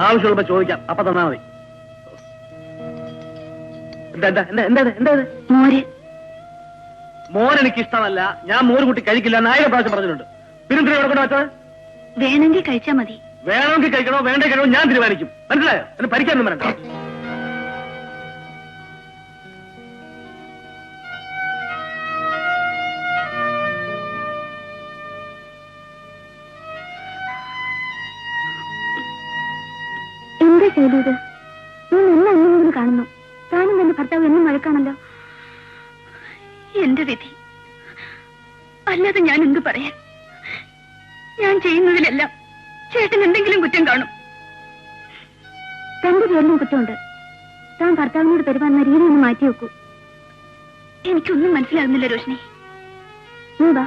ആവശ്യമുള്ളപ്പോ ചോദിക്കാം, അപ്പൊ തന്നാ മതി. മോര്. മോൻ എനിക്ക് ഇഷ്ടമല്ല, ഞാൻ മോര് കൂട്ടി കഴിക്കില്ല എന്ന് 1000 പ്രാവശ്യം പറഞ്ഞിട്ടുണ്ട്. പിന്നെ ഇവിടെ കൊണ്ട് വെച്ചത്? വേണമെങ്കിൽ കഴിച്ചാ മതി. വേണമെങ്കിൽ കഴിക്കണോ വേണ്ട കഴിക്കണോ ഞാൻ തീരുമാനിക്കും. മനസ്സിലായോ? എന്നെ പരിക്കാനൊന്നും വേണ്ട. എന്താ ചെയ്തത്? ഞാൻ എല്ലാം എങ്ങനെയെങ്കിലും കാണുന്നു. താനും എന്റെ ഭർത്താവ് എന്നും വഴക്കാണല്ലോ. എന്റെ വിധി. അല്ലാതെ ഞാൻ എന്തു പറയാൻ? ഞാൻ ചെയ്യുന്നതിലെല്ലാം ചേട്ടൻ എന്തെങ്കിലും കുറ്റം കാണും. തന്റെ പേരിലും കുറ്റമുണ്ട്. താൻ ഭർത്താവിനോട് പെരുമാറുന്ന രീതി ഒന്ന് മാറ്റി വെക്കൂ. എനിക്കൊന്നും മനസ്സിലാകുന്നില്ല രോഷിനി. നീ വാ.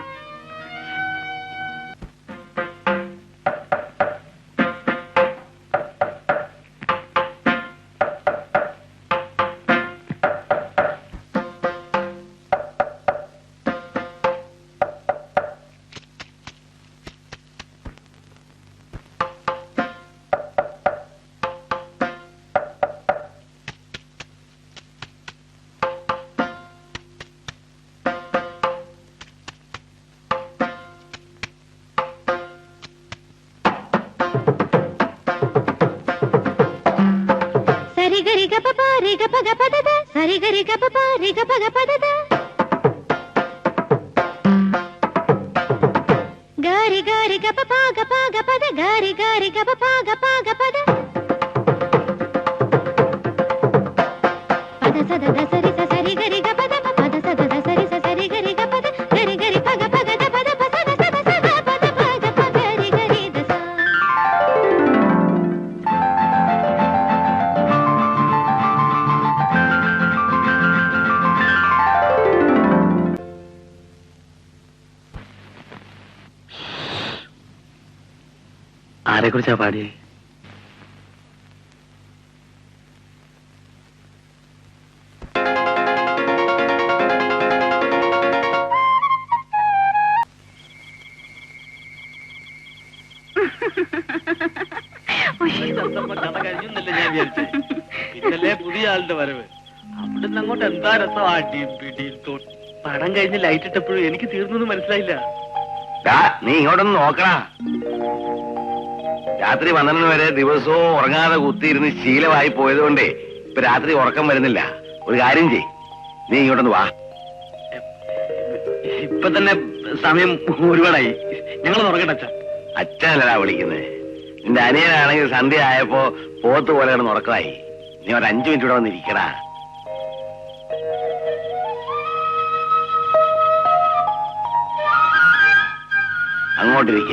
గారి గారి గప పాగ పాగ పద గారి గారి గప పాగ పాగ పద పద సద దసరి సరి గరి గప ద పద సద దసరి సరి గరి గప ద గరి గరి పగ పగ ద పద పద సద సద పద పగ పగ గరి గరి దస. ആരെ കുറിച്ചാ പാടിയേ? കഥ കഴിഞ്ഞില്ല ഞാൻ വിചാരിച്ചേ. പിന്നല്ലേ പുതിയ ആളുടെ വരവ്. അവിടുന്ന് അങ്ങോട്ട് എന്താ രസം. ആട്ടിയും പിടിയും പടം കഴിഞ്ഞ് ലൈറ്റ് ഇട്ടപ്പോഴും എനിക്ക് തീർന്നൊന്നും മനസ്സിലായില്ല. നീ ഇങ്ങോട്ടൊന്ന് നോക്കണ. രാത്രി 12 വരെ ദിവസവും ഉറങ്ങാതെ കുത്തിയിരുന്ന് ശീലമായി പോയതുകൊണ്ടേ ഇപ്പൊ രാത്രി ഉറക്കം വരുന്നില്ല. ഒരു കാര്യം ചെയ്, നീ ഇങ്ങോട്ടൊന്ന് വാ. ഇപ്പൊ തന്നെ സമയം ഒരുപാടായി. ഞങ്ങൾ ഉറങ്ങട്ടെ അച്ഛാ. അച്ഛനല്ലടാ വിളിക്കുന്നത്. നിന്റെ അനിയനാണെങ്കിൽ സന്ധ്യ ആയപ്പോ പോത്ത് പോലെ ഉറക്കമായി. നീ ഒരു 5 മിനിറ്റ് ഇവിടെ വന്നിരിക്കടാ. അങ്ങോട്ടിരിക്ക.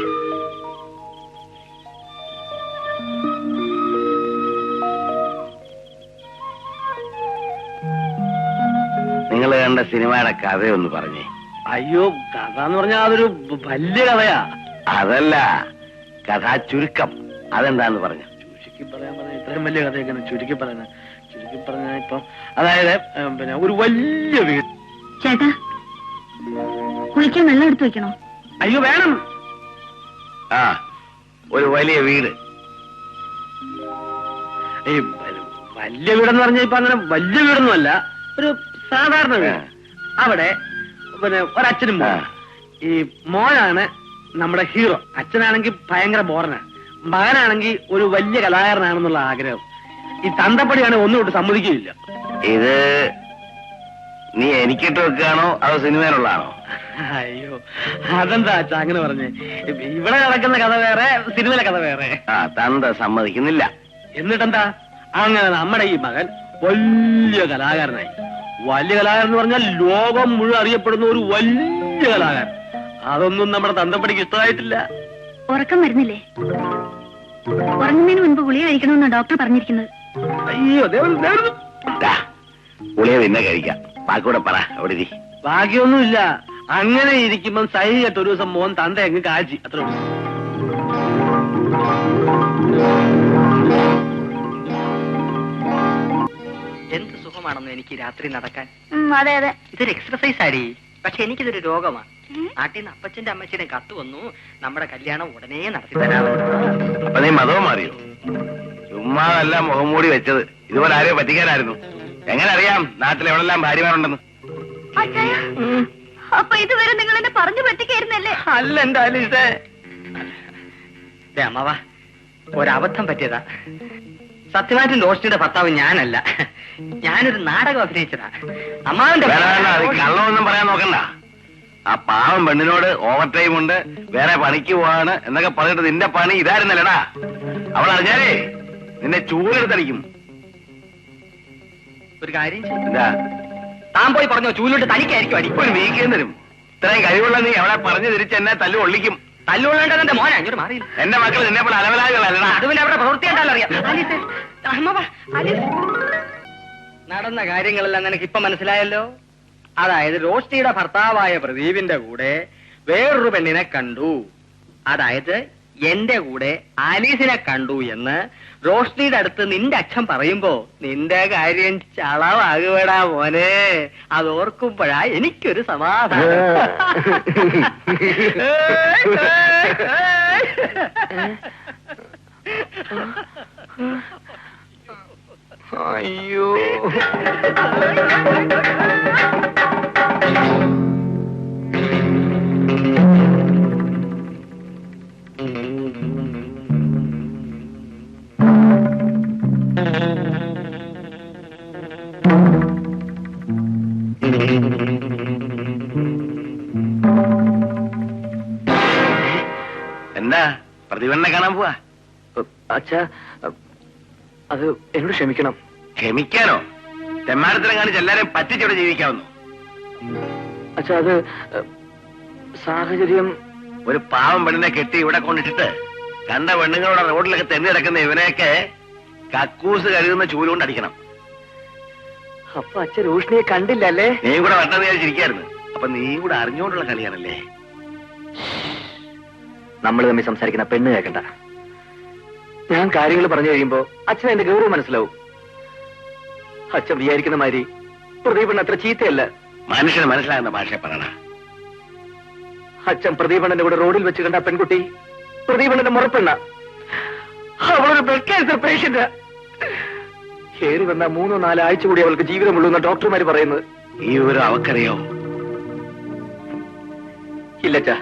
നിങ്ങൾ കണ്ട സിനിമയുടെ കഥയൊന്ന് പറഞ്ഞേ. അയ്യോ, കഥ എന്ന് പറഞ്ഞാൽ അതൊരു വലിയ കഥയാ. അതല്ല, കഥാ ചുരുക്കം അതെന്താന്ന് പറഞ്ഞു. ചുരുക്കി പറയാൻ പറഞ്ഞ ഇത്രയും വലിയ കഥയൊക്കെ ചുരുക്കി പറയുന്നത്. ചുരുക്കി പറഞ്ഞ ഇപ്പം അതായത് പിന്നെ ഒരു വലിയ വീട്. ചേട്ടാ, കുളിക്കാൻ വെള്ളം എടുത്തു വെക്കണോ? അയ്യോ വേണം. ആ, ഒരു വലിയ വീട്. ഈ വലിയ വീടെന്ന് പറഞ്ഞാൽ ഇപ്പൊ അങ്ങനെ വലിയ വീടൊന്നും അല്ല, ഒരു സാധാരണ വീട്. അവിടെ പിന്നെ ഒരച്ഛനും മോൻ. ഈ മോനാണ് നമ്മുടെ ഹീറോ. അച്ഛനാണെങ്കിൽ ഭയങ്കര ബോറനാണ്. മകനാണെങ്കിൽ ഒരു വലിയ കലാകാരനാണെന്നുള്ള ആഗ്രഹം. ഈ തന്തപ്പടിയാണ് ഒന്നും തൊട്ട് സമ്മതിക്കുകയില്ല. ഇത് നീ എനിക്കിട്ട് വെക്കുകയാണോ അതോ സിനിമയിലുള്ളതാണോ? അയ്യോ, അതെന്താ അച്ഛാ അങ്ങനെ പറഞ്ഞേ? ഇവിടെ നടക്കുന്ന കഥ വേറെ, സിനിമയിലെ കഥ വേറെ. ആ, തന്ത സമ്മതിക്കുന്നില്ല. എന്നിട്ടെന്താ, അങ്ങനെ നമ്മുടെ ഈ മകൻ വലിയ കലാകാരനായി. വലിയ കലാകാരൻ എന്ന് പറഞ്ഞാൽ ലോകം മുഴുവൻ അറിയപ്പെടുന്ന ഒരു വലിയ കലാകാരൻ. അതൊന്നും നമ്മുടെ തന്തപ്പടിക്ക് ഇഷ്ടമായിട്ടില്ല. ഉറക്കം വരുന്നില്ലേ? ഉറങ്ങുന്നതിന് മുൻപ് ഗുളിക കഴിക്കണമെന്നാണ് ഡോക്ടർ പറഞ്ഞിരിക്കുന്നത്. അയ്യോ, ഗുളിക പിന്നെ കഴിക്കാം. ബാക്കിയൂടെ പറ. അവിടെ ഇരി. ഭാഗ്യമൊന്നുമില്ല. അങ്ങനെ ഇരിക്കുമ്പം സൈകിട്ട് ഒരു ദിവസം മോൻ തന്ത അങ്ങ് കാച്ചി. അത്ര എന്ത് സുഖമാണെന്ന് എനിക്ക് രാത്രി നടക്കാൻ. അതെ അതെ, ഇതൊരു എക്സർസൈസ് ആടി. പക്ഷെ എനിക്കിതൊരു രോഗമാണ്. നാട്ടിൽ നിന്ന് അപ്പച്ചന്റെ അമ്മച്ചിയുടെ കത്ത് വന്നു, നമ്മുടെ കല്യാണം ഉടനെ നടത്തി തരാമെന്ന്. അപ്പൊ നീ മതവും മാറിയോ? ചുമ്മാതല്ല മുഖം മൂടി വെച്ചത്, ഇതുപോലെ ആരെയോ പറ്റിക്കാനായിരുന്നു. എങ്ങനെ അറിയാം നാട്ടിൽ എവിടെല്ലാം ഭാര്യമാരുണ്ടെന്ന്? അപ്പൊ ഇതുവരെ നിങ്ങൾ എന്നെ പറഞ്ഞു പറ്റിക്കായിരുന്നല്ലേ? അല്ല എന്റെ ആലീസേ. അമ്മാവ, ഒരബദ്ധം പറ്റിയതാ. സത്യമായിട്ടും റോഷ്നിയുടെ ഭർത്താവ് ഞാനല്ല, ഞാനൊരു നാടകം അഭിനയിച്ചതാ. അമ്മാവന്റെ കള്ളമൊന്നും പറയാൻ നോക്കണ്ട. ആ പാവം പെണ്ണിനോട് ഓവർ ടൈം ഉണ്ട്, വേറെ പണിക്ക് പോവാണ് എന്നൊക്കെ പറഞ്ഞിട്ട് നിന്റെ പണി ഇതായിരുന്നല്ലടാ. അവൾ അറിഞ്ഞാലേ നിന്നെ ചൂലെടുത്തടിക്കും. ഒരു കാര്യം ചെയ്യ്. എന്താ? താൻ പോയി പറഞ്ഞോ, ചൂലോട്ട് തനിക്കായിരിക്കും അടി. ഒരു വീക്കേം തരും. ഇത്രയും കഴിവുള്ള നീ അവളെ പറഞ്ഞു തിരിച്ച് എന്നെ തല്ലു ഒള്ളിക്കും. തല്ലുകൊള്ളേണ്ടത് എന്റെ മോനെ, അങ്ങോട്ട് മാറിയില്ല. എന്റെ മക്കൾ നിന്നെ പോലെ അലവലാകളല്ലടാ. അത് പിന്നെ അവരുടെ പ്രവൃത്തി കണ്ടാൽ അറിയാം. നടന്ന കാര്യങ്ങളെല്ലാം നിനക്ക് ഇപ്പൊ മനസ്സിലായല്ലോ. അതായത് റോഷ്നിയുടെ ഭർത്താവായ പ്രദീപിന്റെ കൂടെ വേറൊരു പെണ്ണിനെ കണ്ടു, അതായത് എന്റെ കൂടെ ആലീസിനെ കണ്ടു എന്ന് റോഷ്നിയുടെ അടുത്ത് നിന്റെ അച്ഛൻ പറയുമ്പോ നിന്റെ കാര്യം ചളവാകുവേടാ മോനെ. അതോർക്കുമ്പോഴാ എനിക്കൊരു സമാധാനം. അയ്യോ, എന്താ പ്രതിഭനെ കാണാൻ പോവാ? അച്ഛാ, അത് എന്നോട് ക്ഷമിക്കണം. ക്ഷമിക്കാനോ? തെമ്മാരത്തിനെ കാണിച്ച് എല്ലാരെയും പറ്റിച്ചവിടെ ജീവിക്കാവുന്നു. അച്ഛാ, അത് സാഹചര്യം. ഒരു പാവം പെണ്ണിനെ കെട്ടി ഇവിടെ കൊണ്ടിട്ടിട്ട് കണ്ട പെണ്ണുങ്ങളുടെ റോഡിലൊക്കെ തെന്നി കിടക്കുന്ന ഇവനെയൊക്കെ കക്കൂസ് കരുതുന്ന ചൂലുകൊണ്ട് അടിക്കണം. അപ്പൊ അച്ഛൻ റോഷ്നിയെ കണ്ടില്ലല്ലേ? നീ കൂടെ വട്ടം വിചാരിച്ചിരിക്കായിരുന്നു. അപ്പൊ നീ കൂടെ അറിഞ്ഞുകൊണ്ടുള്ള കളിയാണല്ലേ? നമ്മൾ തമ്മിൽ സംസാരിക്കുന്ന പെണ്ണ് കേൾക്കണ്ട. ഞാൻ കാര്യങ്ങൾ പറഞ്ഞു കഴിയുമ്പോ അച്ഛൻ എന്റെ ഗൗരവം മനസ്സിലാവും. അച്ഛൻ വിചാരിക്കുന്ന മാതിരി പ്രദീപണ്ണ അത്ര ചീത്തയല്ല. മനുഷ്യന് മനസ്സിലാകുന്ന ഭാഷ പറയണ. അച്ഛൻ പ്രദീപണ്ണന്റെ കൂടെ റോഡിൽ വെച്ച് കണ്ട പെൺകുട്ടി പ്രദീപണ്ണന്റെ മുറപ്പെണ്ണ. അവളൊരു ബ്ലഡ് ക്യാൻസർ പേഷ്യന്റ്. കയറി വന്ന 3-4 ആഴ്ച കൂടി അവൾക്ക് ജീവിതമുള്ളൂ എന്ന് ഡോക്ടർമാര് പറയുന്നത്. ഈ ഒരു അവക്കറിയോ? ഇല്ലച്ചാ,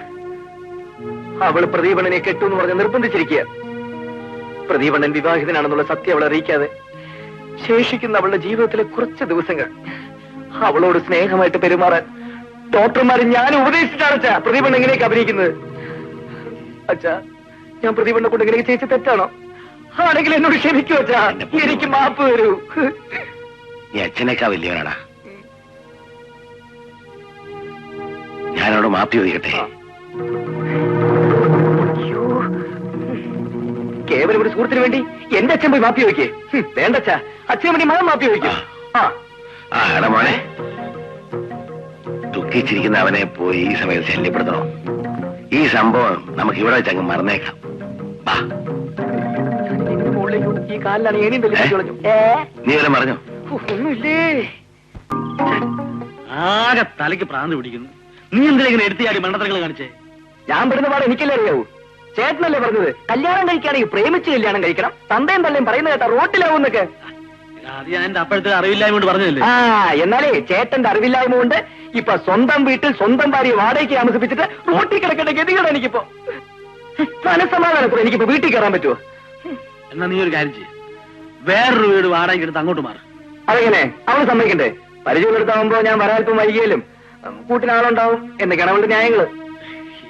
അവള് പ്രദീപണ്ണനെ കെട്ടു എന്ന് പറഞ്ഞ് നിർബന്ധിച്ചിരിക്കുക. പ്രദീപണ്ണൻ വിവാഹിതനാണെന്നുള്ള സത്യം അവളെ അറിയിക്കാതെ ശേഷിക്കുന്ന അവളുടെ ജീവിതത്തിലെ കുറച്ച് ദിവസങ്ങൾ അവളോട് സ്നേഹമായിട്ട് പെരുമാറാൻ ഡോക്ടർമാര് ഞാൻ ഉപദേശിച്ചിട്ടാണ് അച്ഛാ പ്രദീപണ്ണൻ എങ്ങനെയൊക്കെ അഭിനയിക്കുന്നത്. അച്ഛാ, ഞാൻ പ്രദീപണ്ണെ കൊണ്ട് എങ്ങനെയൊക്കെ ചെയ്യിച്ച തെറ്റാണോ? ആണെങ്കിൽ എന്നോട് ക്ഷമിക്കൂ അച്ഛാ, എനിക്ക് മാപ്പ് വരൂ. നീ അച്ഛനേക്കാ വലിയവനാടാ. ഞാനോട് മാപ്പി ചോദിക്കട്ടെ? കേവലം ഒരു സുഹൃത്തിന് വേണ്ടി എന്റെ അച്ഛൻ പോയി മാപ്പി ചോദിക്കേ? വേണ്ടച്ചാ, അച്ഛന് വേണ്ടി മകൻ മാപ്പി ചോദിക്കും. എടാ മോനെ, ദുഃഖിച്ചിരിക്കുന്ന അവനെ പോയി ഈ സമയത്ത് ശല്യപ്പെടുത്തണോ? ഈ സംഭവം നമുക്ക് ഇവിടെ വെച്ചങ്ങ് മറന്നേക്കാം. വാ. ഈ കാലിലാണ് ഏണിയും വലിയ. നീ വല്ല പറഞ്ഞോ? ഒന്നുമില്ലേ. ആകെ തലയ്ക്ക് പ്രാന്ത് പിടിക്കുന്നു. നീ എന്തിനാ ഇങ്ങനെ എടുത്തിയാടി മണ്ടത്തരങ്ങൾ കാണിച്ചേ? ഞാൻ പെടുന്ന പാടെ എനിക്കല്ലേ അറിയാവൂ. ചേട്ടനല്ലേ പറഞ്ഞത് കല്യാണം കഴിക്കുകയാണെങ്കിൽ പ്രേമിച്ച് കല്യാണം കഴിക്കണം. തന്തയും തള്ളയും പറയുന്ന കേട്ടാ റോട്ടിലാവും എന്നൊക്കെ. അത് ഞാൻ എന്റെ അപ്പോഴത്തെ അറിവില്ലായ്മ കൊണ്ട് പറഞ്ഞതല്ലേ. എന്നാലേ ചേട്ടന്റെ അറിവില്ലായ്മ കൊണ്ട് ഇപ്പൊ സ്വന്തം വീട്ടിൽ സ്വന്തം ഭാര്യ വാടകയ്ക്ക് താമസിപ്പിച്ചിട്ട് റോട്ടിൽ കിടക്കേണ്ട ഗതികളാണ് എനിക്കിപ്പോ. മനസ്സമാധാനത്തിൽ എനിക്കിപ്പോ വീട്ടിൽ കയറാൻ പറ്റുമോ? എന്നാ നീ ഒരു കാര്യം ചെയ്യും, വേറൊരു വീട് വാടകയ്ക്ക് എടുത്ത് അങ്ങോട്ട് മാറും. അതെങ്ങനെ? അവള് സമ്മതിക്കണ്ടേ? പരിചയപ്പെടുത്താവുമ്പോ ഞാൻ വരാൽപ്പം വൈകിയാലും കൂട്ടിനാളുണ്ടാവും എന്നൊക്കെയാണ് അവളുടെ ന്യായങ്ങള്.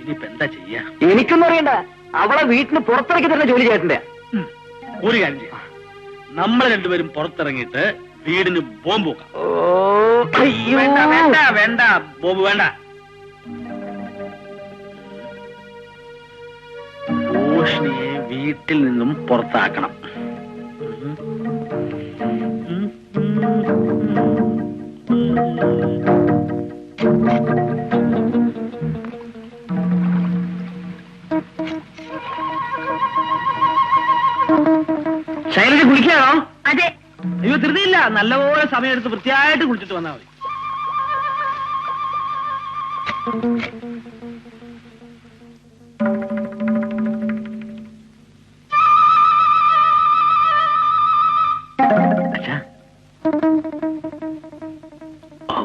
ഇനിയിപ്പോ എന്താ ചെയ്യാ? എനിക്കൊന്നും അറിയണ്ട. അവളെ വീട്ടിന് പുറത്തിറക്കി തരുന്ന ജോലി ചേട്ടന്റെ. ഒരു കാര്യം ചെയ്യാം, നമ്മൾ രണ്ടുപേരും പുറത്തിറങ്ങിയിട്ട് വീടിന് ബോംബ് വെക്കാം. വേണ്ട വേണ്ട വേണ്ട, ബോംബ് വേണ്ട. റോഷ്നിയെ വീട്ടിൽ നിന്നും പുറത്താക്കണം. ശൈലജ കുളിക്കാണോ? അതെ. അയ്യോ, ധൃതിയില്ല, നല്ലപോലെ സമയം എടുത്ത് വൃത്തിയായിട്ട് കുളിച്ചിട്ട് വന്നാൽ മതി. അച്ഛാ. ഔ,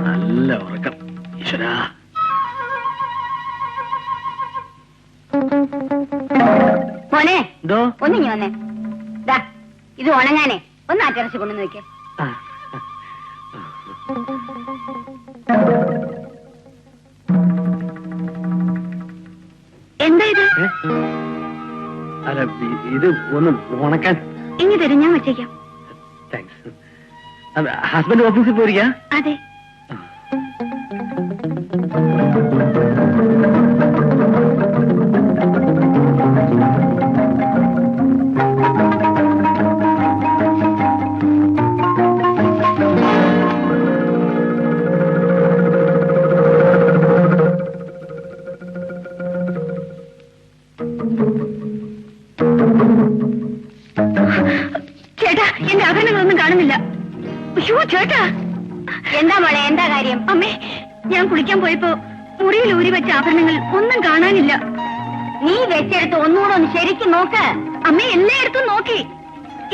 നല്ല ഉറക്കം. ഈശ്വരാ. മോനെ എന്തോ? ഒന്നിങ്ങി വന്നേ. ദാ ഇത് ഉണങ്ങാനേ ഒന്ന് ആറ്റിറച്ചി കൊണ്ടു നോക്കിയേ. ആ. എന്താ ഇത്? ഏ? അല്ല, ഇത് ഒന്ന് ഉണക്കാൻ. ഇനി തരും, ഞാൻ വെച്ചേക്കാം. താങ്ക്സ്. ഹസ്ബൻഡ് ഓഫീസിൽ പോയിരിക്കാ? അതെ. ചേട്ടാ, എന്റെ ആഭരണങ്ങളൊന്നും കാണുന്നില്ല. അയ്യോ ചേട്ടാ. എന്താ മോളെ, എന്താ കാര്യം? അമ്മേ, ഞാൻ കുളിക്കാൻ പോയപ്പോ മുറിയിൽ ഊരി വെച്ച ആഭരണങ്ങൾ ഒന്നും കാണാനില്ല. നീ വെച്ചെടുത്ത് ഒന്നുകൂടെ ഒന്ന് ശരിക്കും നോക്ക്. അമ്മ എല്ലായിടത്തും നോക്കി,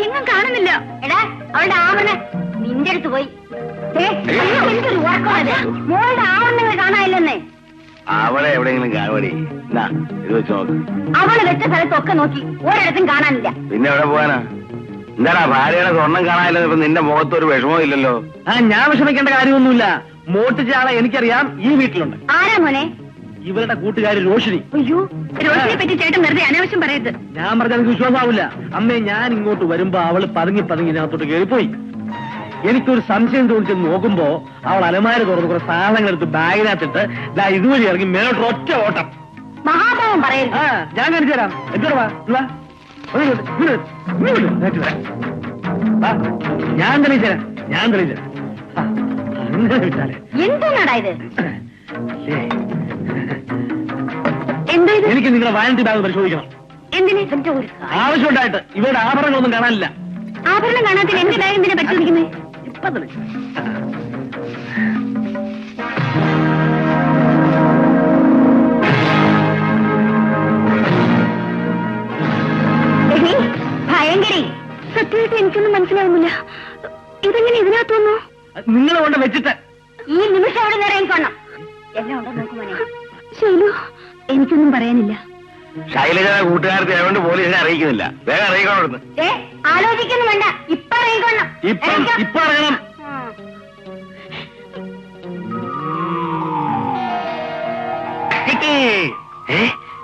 എങ്ങും കാണുന്നില്ല. എടാ, അവളുടെ ആഭരണം നിന്റെ അടുത്ത് പോയി. എനിക്കൊരു ഉറക്കമല്ലേ, മോളുടെ ആഭരണങ്ങൾ കാണാനില്ലെന്നേ. അവളെ എവിടെയെങ്കിലും കാണുവടി. എന്നാ ഇത് വെച്ച് നോക്ക്. അവള് വെച്ച സ്ഥലത്തൊക്കെ നോക്കി, ഒരിടത്തും കാണാനില്ല. പിന്നെ എവിടെ പോകാനാ? എന്താടാ ഭാര്യയുടെ സ്വർണം കാണാനില്ലെന്ന് ഇപ്പൊ നിന്റെ മുഖത്ത് ഒരു വിഷമവും ഇല്ലല്ലോ. ഞാൻ വിഷമിക്കേണ്ട കാര്യമൊന്നുമില്ല. മോട്ടിച്ച ആളെ എനിക്കറിയാം, ഈ വീട്ടിലുണ്ട്. ആരാ മോനെ? ഇവരുടെ കൂട്ടുകാരി രോഷിനി. അയ്യോ, രോഷിനെ പറ്റി ചേട്ടൻ വെറുതെ അനാവശ്യം പറയരുത്. ഞാൻ പറഞ്ഞ എനിക്ക് വിശ്വാസമാവില്ല. അമ്മേ, ഞാൻ ഇങ്ങോട്ട് വരുമ്പോ അവള് പതുങ്ങി ഇതിനകത്തോട്ട് കയറിപ്പോയി. എനിക്കൊരു സംശയം തോന്നിച്ച് നോക്കുമ്പോ അവൾ അലമാര തുറന്ന് കുറെ സാധനങ്ങൾ എടുത്ത് ബാഗിനകത്തിട്ട് ഇതുവഴി ഇറങ്ങി മേലോട്ട് ഒറ്റ ഓട്ടം. മഹാഭാവം പറയരുത്. ഞാൻ കാണിച്ചു തരാം. എന്തോടാ ഞാൻ തെളിയിച്ചു തരാം. അങ്ങനെ വിട്ടാലേ. എന്താണ് ഇത്? എന്താ ഇത്? എനിക്ക് നിങ്ങളുടെ വാലന്റി ബാഗ് പരിശോധിക്കണം. എന്തിനാ? ആവശ്യമുണ്ടായിട്ട്. ഇവരുടെ ആഭരണങ്ങളൊന്നും കാണാനില്ല. ആഭരണം കാണാത്തിൽ എന്റെ ബാഗ് എന്തിനാ പരിശോധിക്കുന്നത്? ഇപ്പൊ തെളിയിച്ചു. ഭയങ്കരി. സത്യമായിട്ട് എനിക്കൊന്നും മനസ്സിലാവുന്നില്ല. ഇതെങ്ങനെ ഇതിനകത്ത് വന്നു? നിങ്ങൾ കൊണ്ട് വെച്ചിട്ട് ഈ നിമിഷം അവിടെ നിറയിക്കൊള്ളണം. എല്ലാം ഉണ്ടോ നോക്കുമോനെ? ശൈലു, എനിക്കൊന്നും പറയാനില്ല. ശൈലജ കൂട്ടുകാരത്തെ അതുകൊണ്ട് പോലീസിനെ അറിയിക്കുന്നില്ല. വേഗം അറിയിക്കണോ? ആലോചിക്കുന്നു വേണ്ട, ഇപ്പൊ അറിയിക്കൊള്ളണം. ഇപ്പൊ അറിയണം.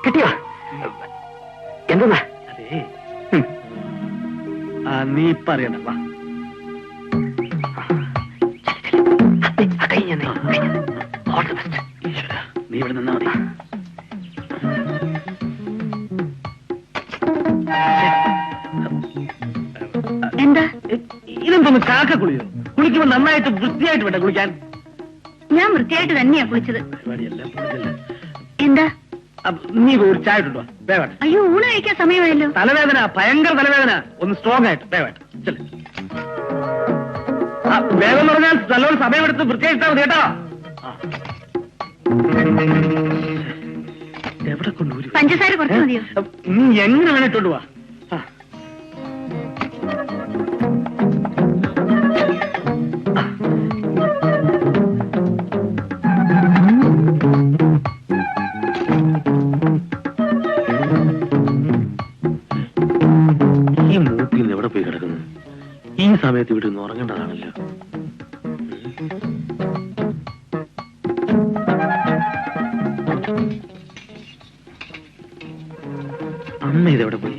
കിട്ടിയോ? എന്താ? അതെ, നീ ഇപ്പൊ അറിയണ്ട. വാ. നീ ഇവിടെ നിന്നാ മതി. എന്താ? ഇതെന്തോന്ന് കാക്ക കുളിയോ? കുളിക്കുമ്പോ നന്നായിട്ട് വൃത്തിയായിട്ട് വേണ്ട കുളിക്കാൻ. ഞാൻ വൃത്തിയായിട്ട് തന്നെയാ കുളിച്ചത്. പരിപാടിയെല്ലാം പൊളിച്ചല്ലേ. എന്താ? നീ ഒരു ചായ ഇട്ടോ. വേവാട്ടെ. അയ്യോ, ഊണ് കഴിക്കാൻ സമയമായല്ലോ. തലവേദന, ഭയങ്കര തലവേദന. ഒന്ന് സ്ട്രോങ് ആയിട്ട് വേവാട്ടെ. ചെല്ലേ. വേഗം പറഞ്ഞാൽ നല്ലോണം സമയമെടുത്ത് വൃത്തിയായിട്ടാ മതി കേട്ടോ. എവിടെ കൊണ്ടുപോയി? പഞ്ചസാര കുറച്ച് മതിയോ? നീ എങ്ങനെ വേണം ഇട്ടോണ്ട് പോവാ. ഈ മൂത്തിൽ നിന്ന് എവിടെ പോയി കിടക്കുന്നു? ഈ സമയത്ത് ഇവിടെ നിന്ന് ഉറങ്ങേണ്ടതാണല്ലോ. അമ്മ ഇതെവിടെ പോയി?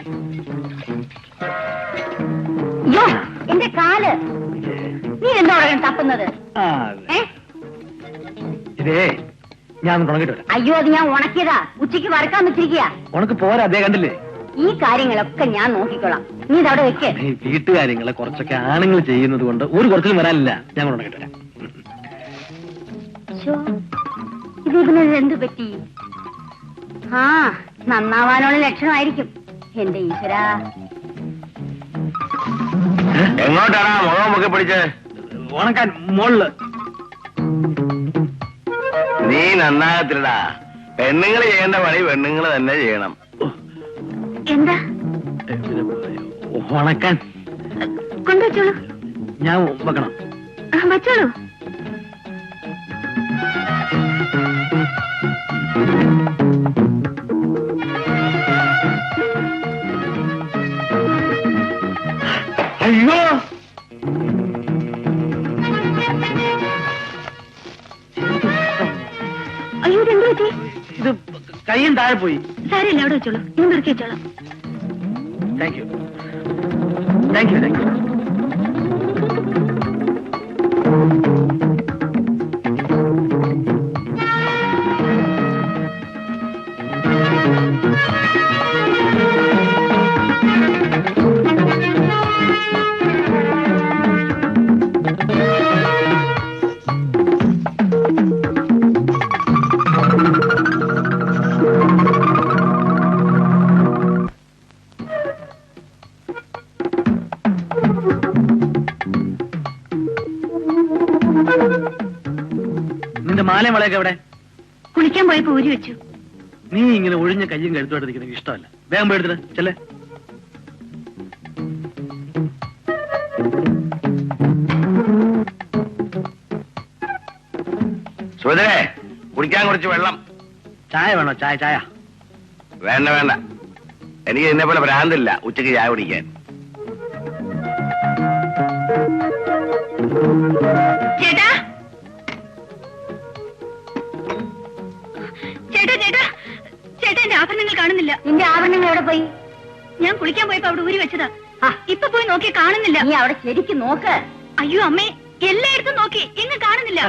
എന്റെ കാല്. നീ എന്താ തപ്പുന്നത്? ഇതേ ഞാൻ ഉണങ്ങിട്ട് വരാം. അയ്യോ, അത് ഞാൻ ഉണക്കിയതാ. ഉച്ചയ്ക്ക് വറക്കാൻ വെച്ചിരിക്കുക. ഉണക്ക് പോരാ, അതേ കണ്ടില്ലേ? ഈ കാര്യങ്ങളൊക്കെ ഞാൻ നോക്കിക്കോളാം. നീ ഇതവിടെ വെക്ക്. ഈ വീട്ടുകാര്യങ്ങളെ കുറച്ചൊക്കെ ആണുങ്ങൾ ചെയ്യുന്നത് കൊണ്ട് ഒരു കുറച്ചിലും വരാനില്ല. ഞാൻ ഉണങ്ങിട്ട് വരാം. ഇതിന് എന്ത് പറ്റി? ആ, നന്നാവാനുള്ള ലക്ഷണമായിരിക്കും. എന്റെ ഈശ്വരാ. എങ്ങോട്ടാണ് മുഖം ഒക്കെ പിടിച്ച്? ഉണക്കാൻ മോളില്. നീ നന്നാകത്തില്ലടാ. പെണ്ണുങ്ങൾ ചെയ്യേണ്ട പണി പെണ്ണുങ്ങൾ തന്നെ ചെയ്യണം. എന്താ ഉണക്കാൻ കൊണ്ടുവച്ചോളൂ. ഞാൻ വെക്കണം. വച്ചോളൂ. അയ്യോ അയ്യോ ഇതെന്ത് പറ്റി? ഇത് കയ്യും താഴെ പോയി. സാരമില്ല, അവിടെ വെച്ചോളൂ. ഞാൻ പെറുക്കി വെച്ചോളാം. Thank you thank you thank you. നിന്റെ മാലയും വളയൊക്കെ എവിടെ? കുളിക്കാൻ പോയപ്പോ ഊരി വെച്ചു. നീ ഇങ്ങനെ ഒഴിഞ്ഞ കയ്യും കഴുത്തോട്ട് നിൽക്കുന്നത് ഇഷ്ടമല്ല. വേഗം പോയി എടുത്തിട്ട് ചെല്ലേ. സുഭദ്രേ, കുടിക്കാൻ കുറച്ച് വെള്ളം. ചായ വേണോ? ചായ ചായ വേണ്ട വേണ്ട, എനിക്ക് ഇതിനെ പോലെ ഭ്രാന്തില്ല ഉച്ചക്ക് ചായ കുടിക്കാൻ. ചേട്ടാ ചേട്ടാ ചേട്ടാ ചേട്ടാ, എന്റെ ആഭരണങ്ങൾ കാണുന്നില്ല. നിന്റെ ആഭരണങ്ങൾ എവിടെ പോയി? ഞാൻ കുളിക്കാൻ പോയപ്പോ അവിടെ ഊരി വെച്ചതാ. ഇപ്പൊ പോയി നോക്കി കാണുന്നില്ല. നീ അവിടെ ശരിക്കും നോക്ക്. അയ്യോ അമ്മേ, എല്ലായിടത്തും നോക്കി, എങ്ങും കാണുന്നില്ല.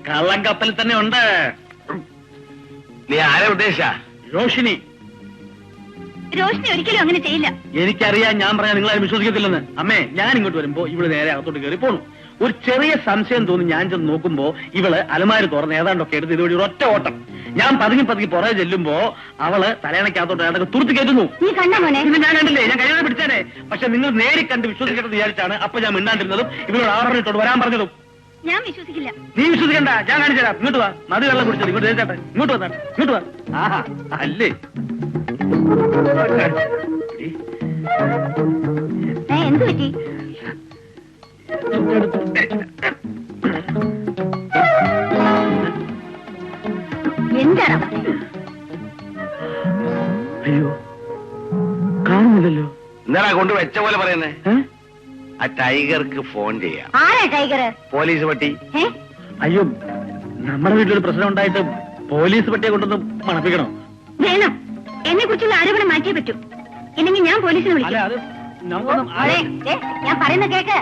കള്ളം കപ്പലിൽ തന്നെ ഉണ്ട്. നീ ആരെ ഉദ്ദേശിച്ച? രോഷിനി. രോഷിനി ഒരിക്കലും അങ്ങനെ ചെയ്യില്ല. എനിക്കറിയാം, ഞാൻ പറയാൻ നിങ്ങളാരും വിശ്വസിക്കത്തില്ലെന്ന്. അമ്മേ, ഞാൻ ഇങ്ങോട്ട് വരുമ്പോ ഇവള് നേരെ അകത്തോട്ട് കയറി പോണു. ഒരു ചെറിയ സംശയം തോന്നി ഞാൻ ചെന്ന് നോക്കുമ്പോ ഇവള് അലമാരി തുറന്ന് ഏതാണ്ടൊക്കെ എടുത്ത് ഇതുവഴി ഒറ്റ ഓട്ടം. ഞാൻ പതുങ്ങി പുറകെ ചെല്ലുമ്പോ അവള് തലയണക്കകത്തോട്ട് ഏതൊക്കെ തുറത്ത് കയറ്റുന്നു. നീ കണ്ട മോനെ? ഇത് ഞാൻ കണ്ടില്ലേ, ഞാൻ കഴിയാതെ പിടിച്ചേനെ. പക്ഷെ നിങ്ങൾ നേരി കണ്ട് വിശ്വസിക്കട്ടെന്ന് വിചാരിച്ചാണ് അപ്പൊ ഞാൻ മിണ്ടാണ്ടിരുന്നതും ഇവരോട് ആവരണത്തോട് വരാൻ പറഞ്ഞതും. ഞാൻ വിശ്വസിക്കില്ല. നീ വിശ്വസിക്കണ്ട, ഞാൻ കാണിച്ചു തരാം. ഇങ്ങോട്ട് വാ, മതി വെള്ളം കുടിച്ചത്. ഇങ്ങോട്ട് ചേട്ടെ, ഇങ്ങോട്ട് വന്നാട്ടെ, ഇങ്ങോട്ട് വാ. ആഹാ, അല്ലേ എന്ത് പറ്റി? എന്താണ്? അയ്യോ, കാണുന്നില്ലല്ലോ. എന്താ കൊണ്ട് വെച്ച പോലെ പറയുന്നേ? ആ ടൈഗർക്ക് ഫോൺ ചെയ്യാം. ആരാ ടൈഗർ? പോലീസ് പട്ടി. അയ്യോ, നമ്മുടെ വീട്ടിലൊരു പ്രശ്നം ഉണ്ടായിട്ട് പോലീസ് പട്ടിയെ കൊണ്ടൊന്ന് മണപ്പിക്കണോ? വേണം. എന്നെ കുറിച്ചുള്ള ആരോപണം മാറ്റിയേ പറ്റൂ. ഇല്ലെങ്കിൽ ഞാൻ പോലീസിനെ അല്ല, വിളിക്കാം. അത് നമുക്കൊന്നും ഞാൻ പറയുന്ന കേക്ക്.